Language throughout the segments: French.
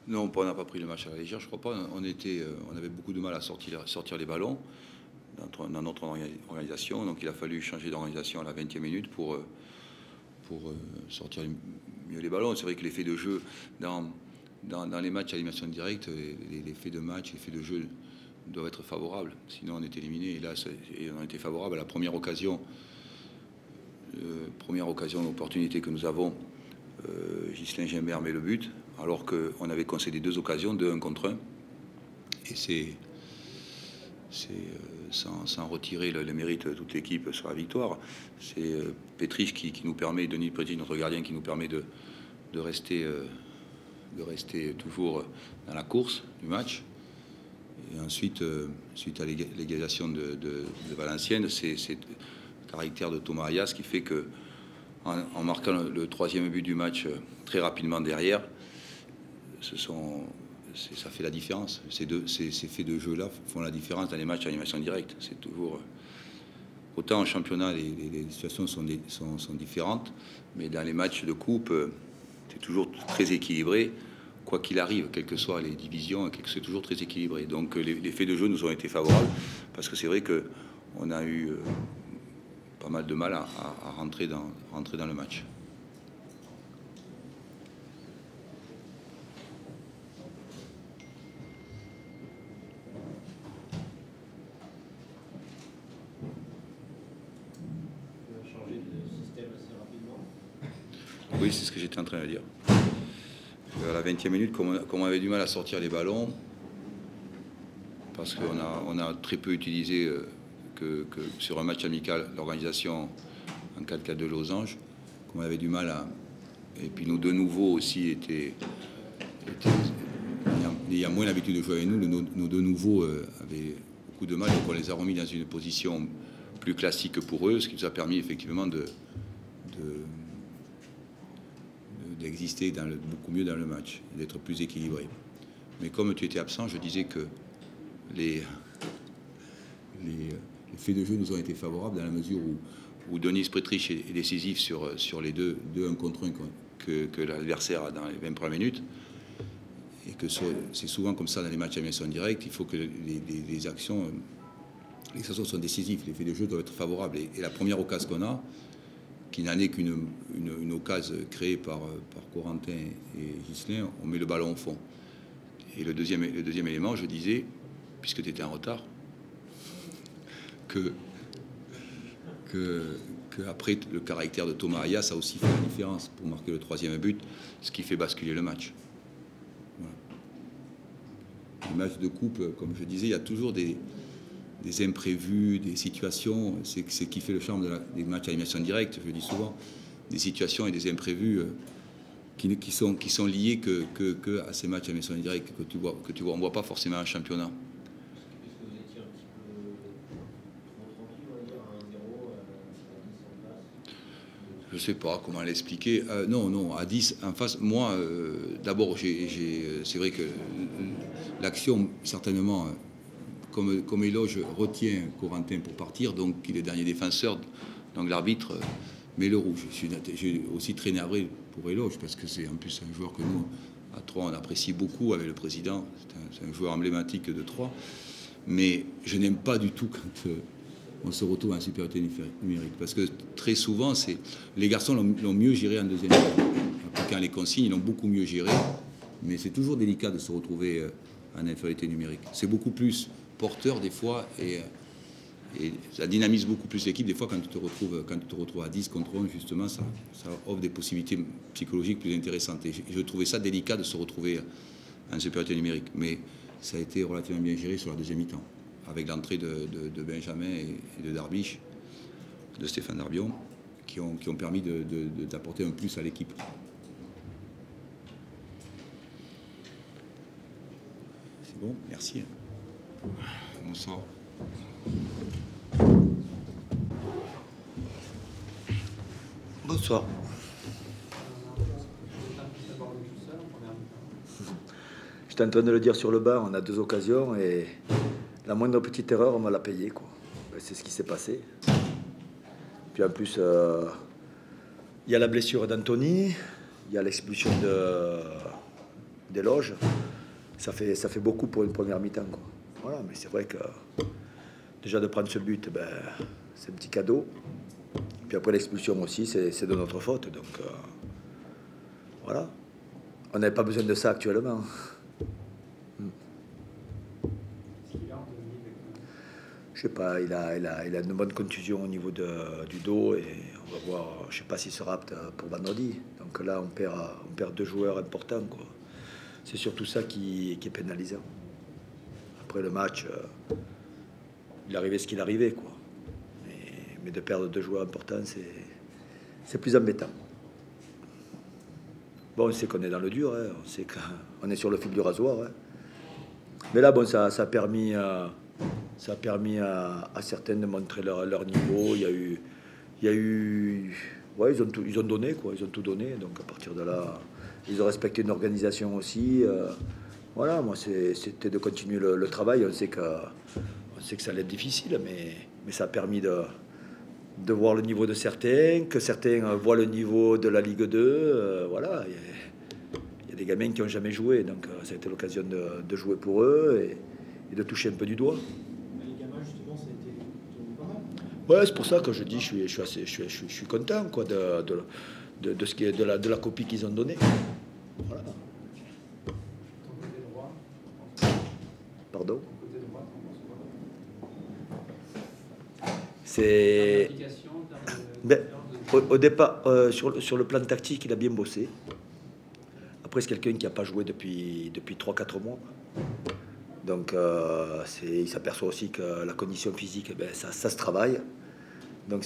Non, on n'a pas pris le match à la légère, je crois pas. On avait beaucoup de mal à sortir les ballons dans notre organisation. Donc il a fallu changer d'organisation à la 20e minute pour sortir mieux les ballons. C'est vrai que l'effet de jeu dans les matchs à élimination directe, les faits de match, les faits de jeu doivent être favorables. Sinon on est éliminé. Et là, on a été favorable à la première occasion d'opportunité que nous avons. Ghislain Gimbert met le but, alors qu'on avait concédé 2 occasions, 2-1 contre 1. Et c'est sans retirer le mérite de toute l'équipe sur la victoire. C'est Petrich qui nous permet, Denis Petrich, notre gardien, qui nous permet de rester toujours dans la course du match. Et ensuite, suite à l'égalisation de Valenciennes, c'est le caractère de Thomas Ayas qui fait que, en marquant le 3e but du match très rapidement derrière, ça fait la différence. Ces faits de jeu-là font la différence dans les matchs à animation directe. C'est toujours autant en championnat, les situations sont différentes, mais dans les matchs de coupe, c'est toujours très équilibré. Quoi qu'il arrive, quelles que soient les divisions, c'est toujours très équilibré. Donc les faits de jeu nous ont été favorables, parce que c'est vrai que on a eu pas mal de mal à rentrer dans le match. Oui, c'est ce que j'étais en train de dire. À la 20e minute, comme on avait du mal à sortir les ballons, parce qu'on a très peu utilisé que sur un match amical l'organisation en 4-4 de losange, qu'on avait du mal à... Et puis nos 2 nouveaux aussi il y a moins l'habitude de jouer avec nous. Nos 2 nouveaux avaient beaucoup de mal, donc on les a remis dans une position plus classique pour eux, ce qui nous a permis effectivement d'exister beaucoup mieux dans le match, d'être plus équilibré. Mais comme tu étais absent, je disais que les faits de jeu nous ont été favorables dans la mesure où Denis Petrich est décisif sur les 2-1 contre 1 que l'adversaire a dans les 20 premières minutes, et que c'est souvent comme ça dans les matchs à élimination directe. Il faut que les actions sont décisives, les faits de jeu doivent être favorables. Et la première occasion qu'on a, qui n'en est qu'une occasion créée par Corentin et Ghislain, on met le ballon au fond. Et le deuxième élément, je disais, puisque tu étais en retard, que après le caractère de Thomas Ayas a aussi fait la différence pour marquer le 3e but, ce qui fait basculer le match. Voilà. Les matchs de coupe, comme je disais, il y a toujours des imprévus, des situations. C'est ce qui fait le charme des matchs à élimination directe, je le dis souvent, des situations et des imprévus qui sont liés que à ces matchs à élimination directe on ne voit pas forcément en championnat. Je ne sais pas comment l'expliquer. Non, à 10 en face, moi, d'abord, c'est vrai que l'action, certainement, comme Éloge retient Corentin pour partir, donc il est dernier défenseur, donc l'arbitre met le rouge. J'ai aussi très navré pour Éloge, parce que c'est en plus un joueur que nous, à Troyes, on apprécie beaucoup avec le président. C'est un joueur emblématique de Troyes. Mais je n'aime pas du tout quand on se retrouve en supériorité numérique, parce que très souvent, les garçons l'ont mieux géré en deuxième temps. Appliquant les consignes, ils l'ont beaucoup mieux géré, mais c'est toujours délicat de se retrouver en infériorité numérique. C'est beaucoup plus porteur des fois, et ça dynamise beaucoup plus l'équipe des fois quand tu te retrouves à 10 contre 1, justement, ça offre des possibilités psychologiques plus intéressantes. Et je trouvais ça délicat de se retrouver en supériorité numérique, mais ça a été relativement bien géré sur la deuxième mi-temps, avec l'entrée de Benjamin et de Darbiche, de Stéphane Darbion, qui ont permis d'apporter un plus à l'équipe. C'est bon, merci. Bonsoir. Bonsoir. J'étais en train de le dire sur le banc, on a 2 occasions et la moindre petite erreur, on va la payer, quoi. C'est ce qui s'est passé. Puis en plus, il y a la blessure d'Anthony, il y a l'expulsion d'éloges, ça fait beaucoup pour une première mi-temps, quoi. Voilà, mais c'est vrai que déjà de prendre ce but, ben, c'est un petit cadeau. Puis après l'expulsion aussi, c'est de notre faute. Donc voilà, on n'avait pas besoin de ça actuellement. Je sais pas, il a une bonne contusion au niveau du dos et on va voir, je sais pas s'il sera apte pour vendredi. Donc là, on perd 2 joueurs importants, quoi. C'est surtout ça qui est pénalisant. Après le match, il arrivait ce qu'il arrivait, quoi. Mais de perdre 2 joueurs importants, c'est plus embêtant. Bon, on sait qu'on est dans le dur, hein. On sait qu'on est sur le fil du rasoir, hein. Mais là, bon, ça a permis à certains de montrer leur niveau. Il y a eu, ouais, ils ont donné, quoi. Ils ont tout donné. Donc à partir de là, ils ont respecté une organisation aussi. Voilà, moi, c'était de continuer le travail. On sait que ça allait être difficile, mais ça a permis de voir le niveau de certains, que certains voient le niveau de la Ligue 2. Voilà, il y a des gamins qui n'ont jamais joué, donc ça a été l'occasion de jouer pour eux et de toucher un peu du doigt. Les gamins, justement, ça a été plutôt pas mal. Ouais, c'est pour ça que je dis, je suis content, quoi, de ce qui est de la copie qu'ils ont donnée. Voilà. Ton côté droit, Pardon. ton côté droit, t'en penses quoi? C'est L'application, en termes de- ben, au départ, sur le plan tactique, il a bien bossé. Après, c'est quelqu'un qui n'a pas joué depuis 3-4 mois. Donc, il s'aperçoit aussi que la condition physique, ben, ça se travaille. Donc,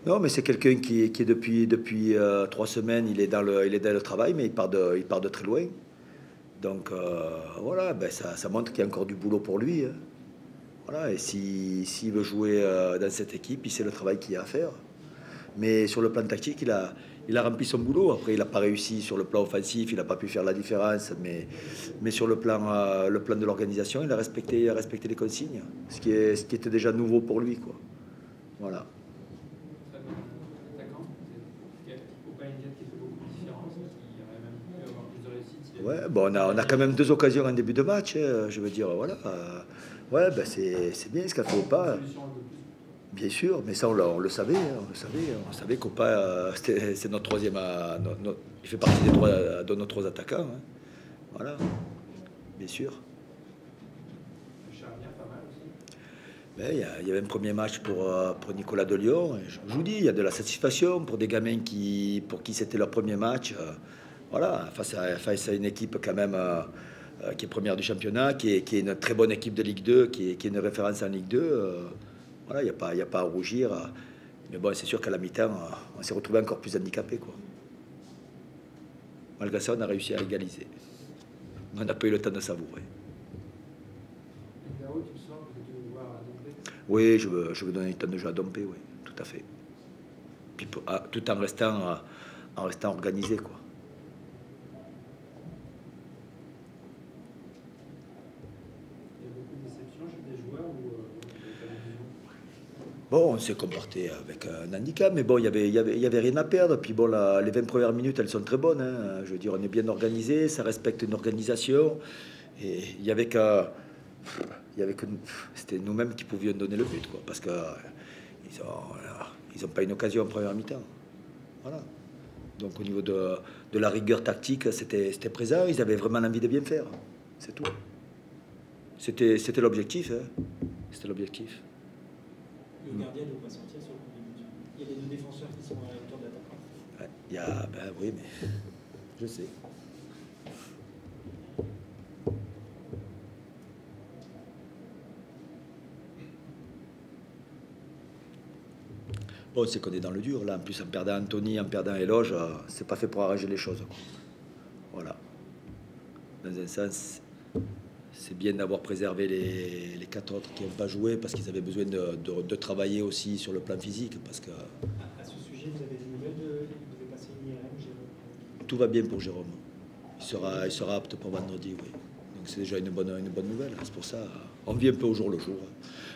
non, mais c'est quelqu'un qui est depuis 3 semaines, il est dans le travail, mais il part de très loin. Donc, voilà, ben, ça montre qu'il y a encore du boulot pour lui, hein. Voilà, et s'il veut jouer dans cette équipe, il sait le travail qu'il y a à faire. Mais sur le plan tactique, il a rempli son boulot. Après, il n'a pas réussi sur le plan offensif, il n'a pas pu faire la différence. Mais sur le plan de l'organisation, il a respecté les consignes, ce qui était déjà nouveau pour lui, quoi. Voilà. Très bon attaquant. Il y a Opalengate qui fait beaucoup de différence, qui aurait même pu avoir plus de réussite. Ouais, bon, on a quand même 2 occasions en début de match, hein, je veux dire, voilà. Ouais, ben c'est bien ce qu'a fait Opa. Bien sûr, mais ça on le savait, hein, on savait qu'Opa, c'est notre troisième, il fait partie de nos 3 attaquants, hein. Voilà, bien sûr. Charnière, pas mal aussi. Ben, il y avait un premier match pour Nicolas de Lyon. Et je vous dis, il y a de la satisfaction pour des gamins pour qui c'était leur premier match. Voilà, face à une équipe quand même qui est première du championnat, qui est une très bonne équipe de Ligue 2, qui est une référence en Ligue 2. Voilà, il n'y a pas à rougir. Mais bon, c'est sûr qu'à la mi-temps, on s'est retrouvé encore plus handicapé, quoi. Malgré ça, on a réussi à égaliser. On n'a pas eu le temps de savourer. Et là-haut, tu sens que tu veux voir à Dompé. Oui, je veux donner le temps de jeu à Dompé, oui, tout à fait. Puis, tout en restant organisé, quoi. Il y a beaucoup de déceptions chez des joueurs ou pas du tout? Bon, on s'est comporté avec un handicap, mais bon, il y avait rien à perdre. Puis bon, les 20 premières minutes, elles sont très bonnes, hein. Je veux dire, on est bien organisé, ça respecte une organisation. Et il y avait que c'était nous-mêmes qui pouvions donner le but, quoi, parce que ils ont pas une occasion en première mi-temps. Voilà. Donc au niveau de la rigueur tactique, c'était présent. Ils avaient vraiment envie de bien faire. C'est tout. C'était l'objectif, hein. C'était l'objectif. Le gardien ne doit pas sortir sur le premier but. Il y a les 2 défenseurs qui sont autour de l'attaquant. Ouais, ben oui, mais je sais. Bon, c'est qu'on est dans le dur, là. En plus, en perdant Anthony, en perdant Éloge, c'est pas fait pour arranger les choses, quoi. Voilà. Dans un sens, c'est bien d'avoir préservé les 4 autres qui n'ont pas joué parce qu'ils avaient besoin de travailler aussi sur le plan physique. Parce que À ce sujet, vous avez des nouvelles il devait passer une IRM, Jérôme? tout va bien pour Jérôme. Il sera apte pour vendredi, oui. Donc c'est déjà une bonne nouvelle. C'est pour ça, on vit un peu au jour le jour.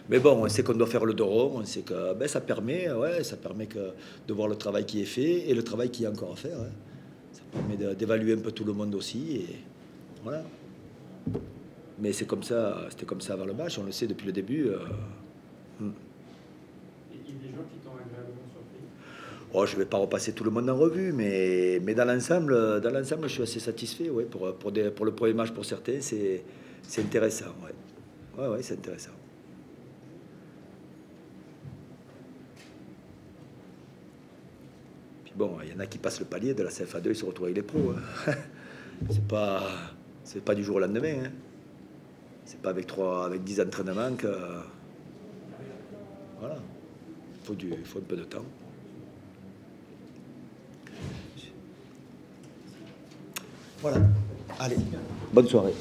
Mais bon, on sait qu'on doit faire le dos rond, on sait que ça permet de voir le travail qui est fait et le travail qu'il y a encore à faire, hein. Ça permet d'évaluer un peu tout le monde aussi. Et voilà. Mais c'est comme ça, c'était comme ça avant le match, on le sait depuis le début. Et il y a des joueurs qui t'ont agréablement surpris? Oh, je ne vais pas repasser tout le monde en revue, mais dans l'ensemble, je suis assez satisfait. Ouais, pour le premier match, pour certains, c'est intéressant. Ouais, ouais, c'est intéressant. Puis bon, il y en a qui passent le palier de la CFA2, ils se retrouvent avec les pros. Hein. C'est pas du jour au lendemain. Hein. C'est pas avec 10 entraînements que. Voilà. Il faut un peu de temps. Voilà. Allez, bonne soirée.